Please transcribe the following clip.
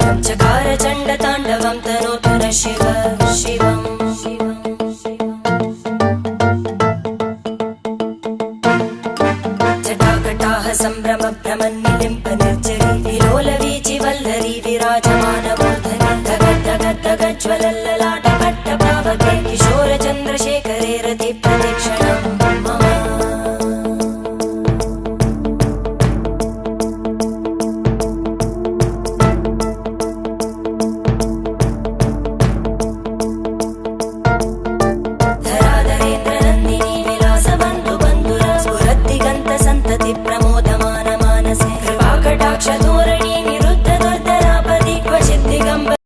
कायं चकार चण्डताण्डवं तनोतु नः शिव शिवम् जटाकटाः सम्भ्रमभ्रमन्निलिम्प निर्जरी विलोलवीचि वल्लरी विराजमानमूर्धनि धगद्धगद्धगज्ज्वलल्ल